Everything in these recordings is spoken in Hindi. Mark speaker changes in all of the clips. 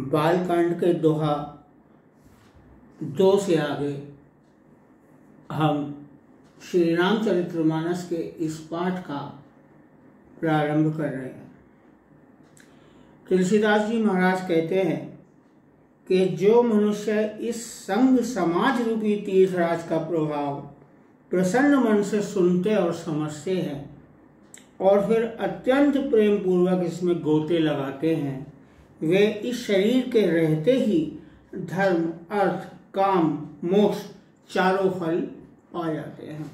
Speaker 1: बालकांड के दोहा 2 से आगे हम श्री रामचरितमानस के इस पाठ का प्रारंभ कर रहे हैं। तुलसीदास जी महाराज कहते हैं कि जो मनुष्य इस संग समाज रूपी तीर्थराज का प्रभाव प्रसन्न मन से सुनते और समझते हैं और फिर अत्यंत प्रेम पूर्वक इसमें गोते लगाते हैं, वे इस शरीर के रहते ही धर्म, अर्थ, काम, मोक्ष चारों फल पा जाते हैं।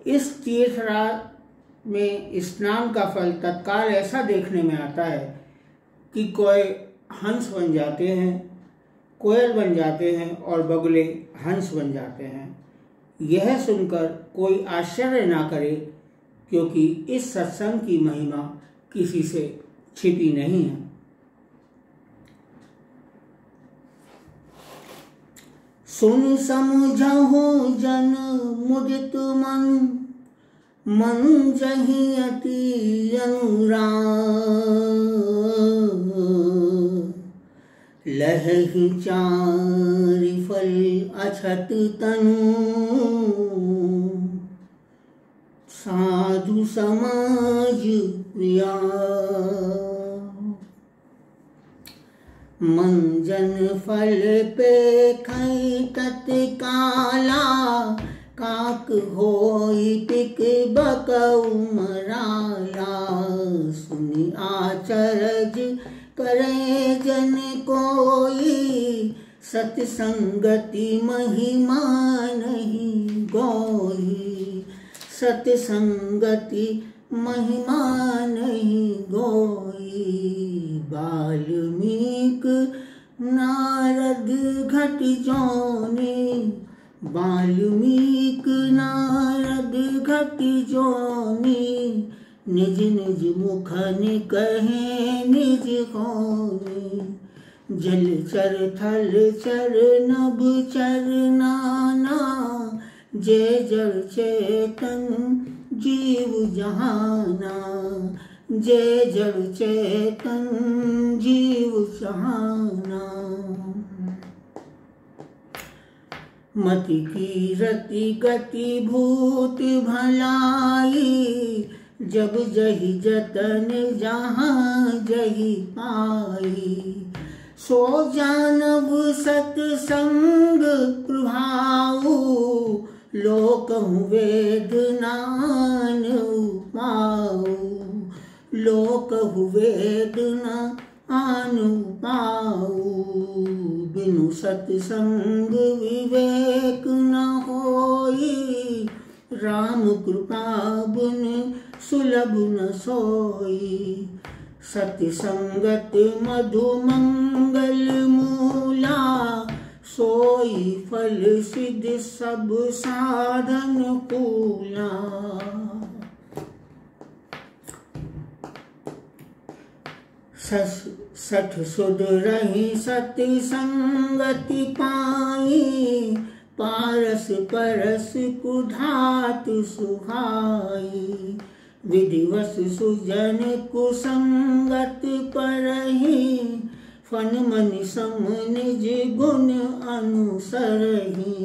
Speaker 1: इस तीर्थराज में स्नान का फल तत्काल ऐसा देखने में आता है कि कोई हंस बन जाते हैं, कोयल बन जाते हैं और बगुले हंस बन जाते हैं। यह सुनकर कोई आश्चर्य ना करे, क्योंकि इस सत्संग की महिमा किसी से छिपी नहीं है। सुन समझहु जन मुदित मन, मन जहि अति अनुराग। लहहि चारि फल अछत तनु, साधु समाज प्रिया। मंजन फल पे खई तत्काला, काक होई पिक बकऊ मराला। सुनि आचरज करे जन कोई, सत्संगति महिमा नहीं गोई। सत्संगति महिमा नहीं गोई। वाल्मीकि नारद घट जोनी, वाल्मीकि नारद घट जोनी। निज निज मुखन कहे निज होनी। जलचर थलचर नभ चर नाना, जय जड़ चेतन जीव जहाना। जय जड़ चेतन जीव जहाना। मति की रति गति भूत भलाई, जब जही जतन जहाँ जही पाई। सो जानब सत्संग प्रभाऊ, लोकहु वेद नान पाऊ। लोकहु वेद नान पाऊ। बिनु सत्संग विवेक न होई, राम कृपा बिन सुलभ न सोई। सत्संगत मधु मंगल मूला, सोई फल सिद्ध सब साधन कूला। सठ सुध रही सत्संगति पाई, पारस परस कुधात सुहाई। विधिवस सुजन कुसंगत परहि, फन मनि सम निज गुण अनुसरहि।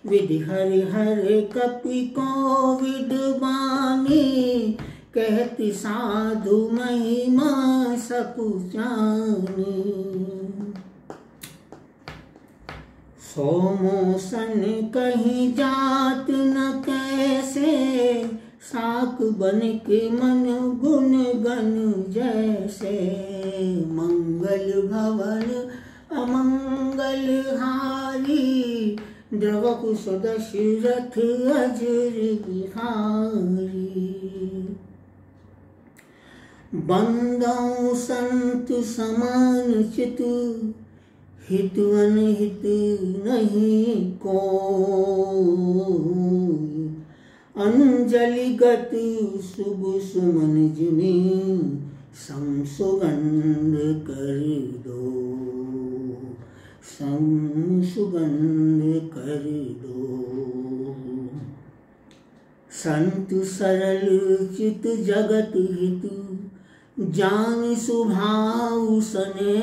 Speaker 1: विधि हरि हर कपि कोविद बानी, कहति साधु महिमा सकुचानी। सोमोसन कहीं जात न कैसे, साक बन के मन गुण गण जैसे। मंगल भवन अमंगल हारी, द्रवकु दशरथ अजर बिहारी। बंदौ संत समान चित, हित अनहित नहीं को। अंजलिगत शुभ सुमन जिमि, सम सुगंध कर दो। सम सुगंध कर दो। संत सरल चित जगत हित, जान सुभाव सने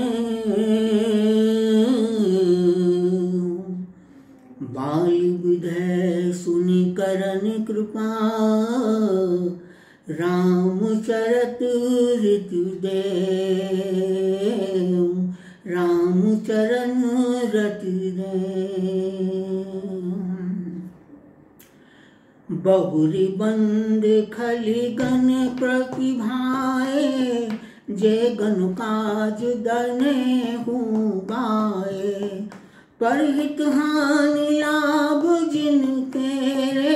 Speaker 1: बाल विधय सुनि करन कृपा राम चरत ऋतु देव राम चरण रति देव बहुरी बंद खली गण प्रतिभाए जे गण काज दने हूँ गाए परहित हानि लाभ जिन तेरे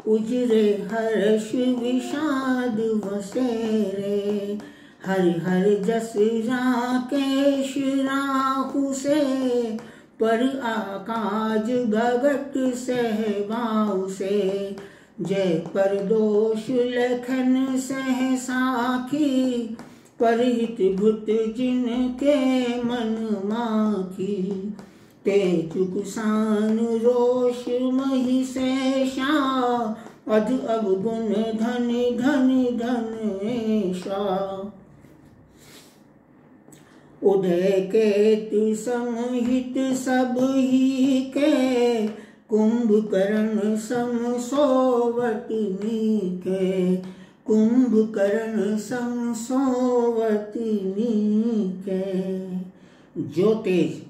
Speaker 1: उजरे हर्ष विषाद वसेरे हरि हर जस राकेश राहु से पर आकाज भगत सहबाऊ से जय पर दोष लखन सह साखी परहित भूत जिनके मन माखी तेज कुसान रोष मही शेषा अध अवगुण धन धन धनेशा उदय केतु समहित सब ही के कुंभकर्ण सम सोवतनी के कुंभकर्ण सम सोवतनी के जो तेज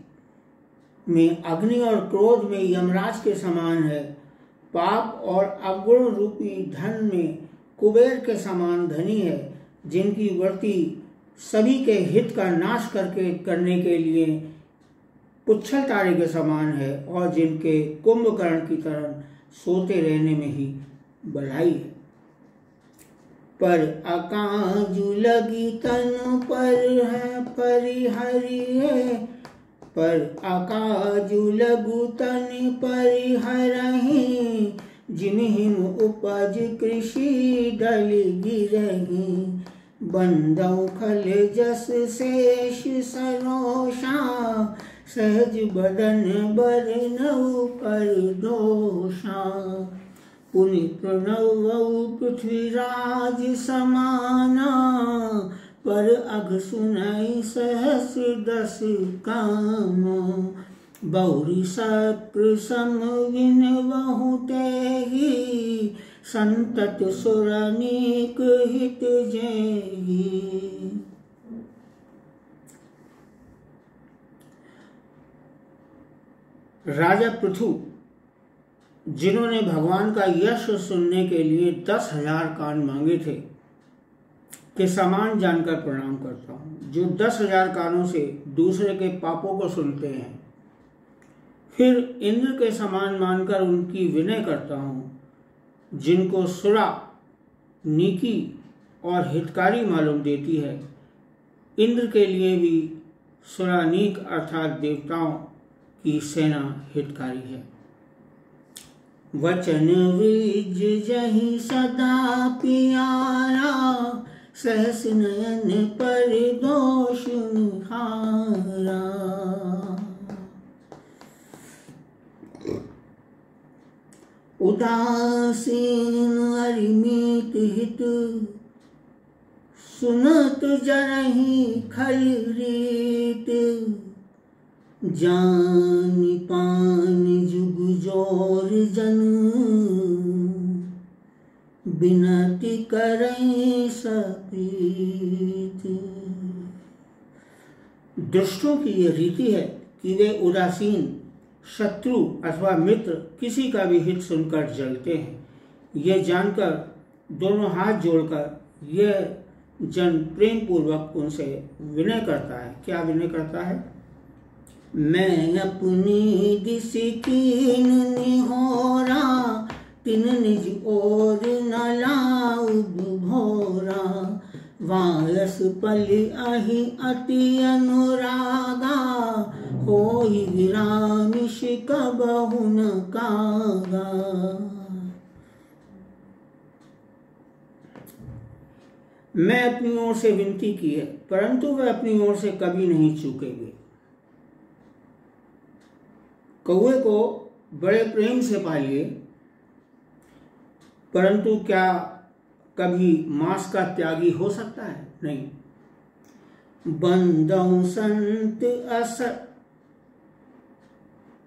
Speaker 1: में अग्नि और क्रोध में यमराज के समान है पाप और अवगुण रूपी धन में कुबेर के समान धनी है जिनकी वृत्ति सभी के हित का नाश करने के लिए पुच्छल तारे के समान है और जिनके कुंभकर्ण की तरह सोते रहने में ही भलाई है पर अकाजु लगी तन पर है परिहरिये पर अकाजु लघु तन परिहरहि जिमिहिम उपज कृषि डल गिरहि बंदौ खल जस शेष सरोषा सहज बदन बरनौ कर दोषा पुनि प्रणवौ पृथ्वीराज समाना पर अघ सुनाई सहस्र दस काम बहुरी शक्र सम विनवहु तेहि संतत सुरनीक हित जेहि राजा पृथु जिन्होंने भगवान का यश सुनने के लिए 10,000 कान मांगे थे के समान जानकर प्रणाम करता हूँ जो 10,000 कानों से दूसरे के पापों को सुनते हैं फिर इंद्र के समान मानकर उनकी विनय करता हूँ जिनको सुरा नीकी और हितकारी मालूम देती है इंद्र के लिए भी सुरानीक अर्थात देवताओं की सेना हितकारी है वचन विज जहि सदा प्यारा सहस नयन पर दोष निहारा उदासीन अरिमित हित सुनत जरहि खल रीत जान पान जुग जोर जन बिनती करें सपीत दुष्टों की ये रीति है कि वे उदासीन शत्रु अथवा मित्र किसी का भी हित सुनकर जलते हैं ये जानकर दोनों हाथ जोड़कर यह जन प्रेम पूर्वक उनसे विनय करता है क्या विनय करता है मैं अपनी दिस कीन निहोरा तिन निज ओर न लाऊ भोरा वायस पलि अहि अति अनुरागा होई विरामिष कबहु न कागा मैं अपनी ओर से विनती की है परंतु वह अपनी ओर से कभी नहीं चूकेंगे कौवे को बड़े प्रेम से पालिए परंतु क्या कभी मांस का त्यागी हो सकता है? नहीं। बंदौ संत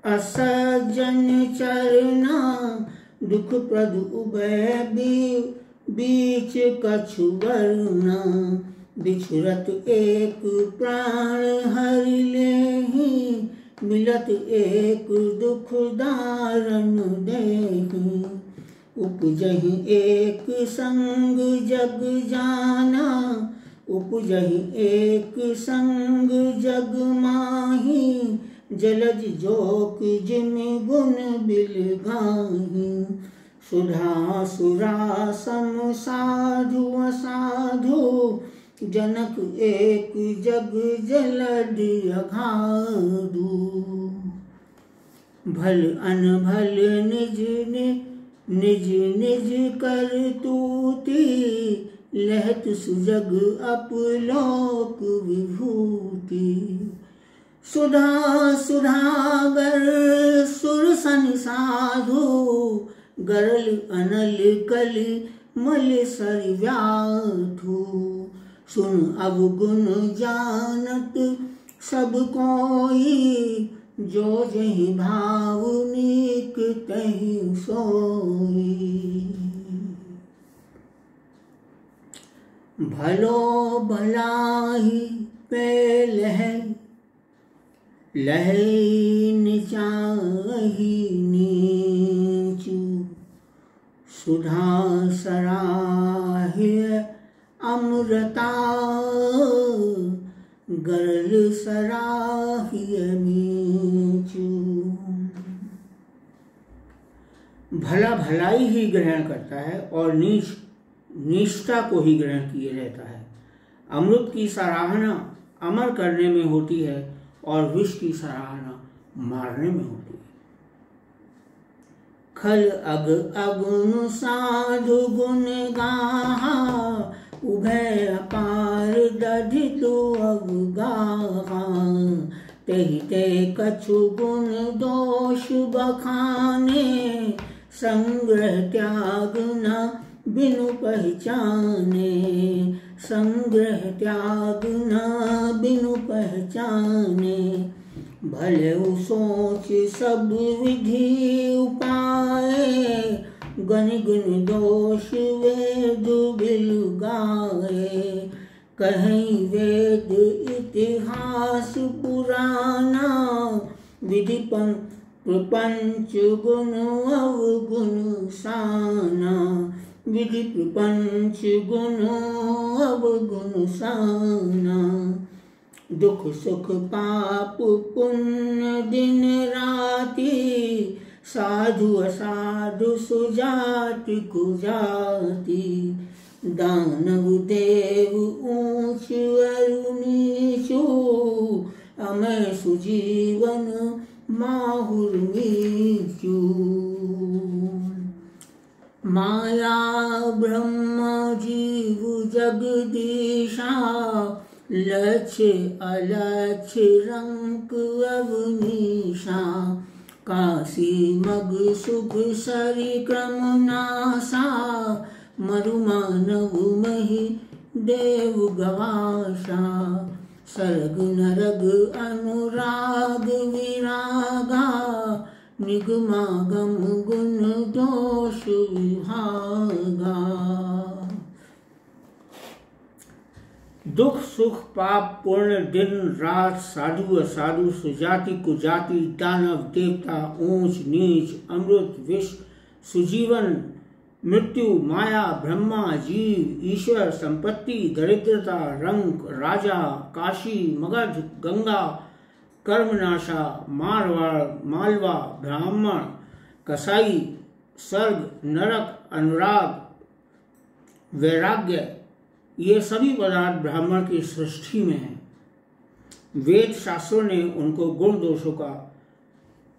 Speaker 1: असज्जन चरना, दुख प्रद उभय बीच कछु वरना, बिछुरत एक प्राण हरि लेहि, मिलत एक दुख दारन देहि, उपजहि एक संग जग जाना, उपजहि एक संग जग माही, जलज जोक जिम गुण बिलगाही, सुधा सुरा सम साधु असाधु, जनक एक जग जलद अगाधु, भल अनभल निज निज कर तूती, लहत सुजग अपलोक विभूति, सुधा सुधागर सुर सन साधु, गरल अनल कलि मल सर व्याधु, सुन अवगुण जानत सब कोई, जो जहि भाव नीक तहि सोई, भलो भलाई पे लहै निचाहि नीचु, सुधा सराह्य अमृता, गरल सराह्य नीचु। भला भलाई ही ग्रहण करता है और नीच निष्ठा को ही ग्रहण किए रहता है। अमृत की सराहना अमर करने में होती है और विष की सराहना मारने में होती है। खल अग अगुण साधु गुण गाहा, उभय अपार दधितु अवगाहा, तेहि ते कछु गुण दोष बखाने, संग्रह त्याग न बिनु पहचाने, संग्रह त्याग न बिनु पहचाने, भले सोच सब विधि उपाय, गण गुण दोष वेद बिलु गाए, कहीं वेद इतिहास पुराना, विधि प्रपंच गुण अवगुण साना, विधि प्रपंच गुण अवगुण साना, दुख सुख पाप पुण्य दिन राति, साधु असाधु सुजाति कुजाति, दानव देव ऊंच अरु नीचु, अमय सुजीवन माहुर नीचु, माया ब्रह्म जीव जगदीशा, लक्ष्य अलक्ष्य रंक अवनीशा, काशी मग सुख सरि क्रम नासा, मरु मानव मही देव गवाशा, सर्ग नरग अनुराग विरागा, निगमागम गुण दोष विभागा। दुख सुख पाप पुण्य दिन रात, साधु असाधु सुजाति कुजाति, दानव देवता ऊंच नीच, अमृत विष सुजीवन मृत्यु, माया ब्रह्मा जीव ईश्वर, संपत्ति दरिद्रता, रंक राजा, काशी मगध गंगा, कर्मनाशा, मारवाड़ मालवा, ब्राह्मण कसाई, स्वर्ग नरक, अनुराग वैराग्य, ये सभी पदार्थ ब्राह्मण की सृष्टि में हैं। वेद शास्त्रों ने उनको गुण दोषों का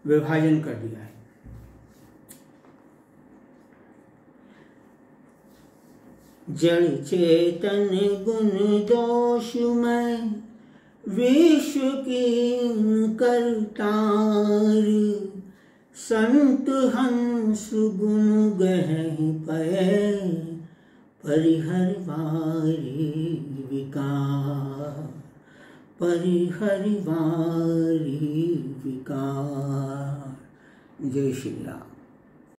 Speaker 1: विभाजन कर दिया है। जड़ चेतन गुण दोषमय, विश्व की करतार, संत हंस गुण गह पय, परिहरि वारी विकार, परिहरि वारी विकार। जय श्री राम।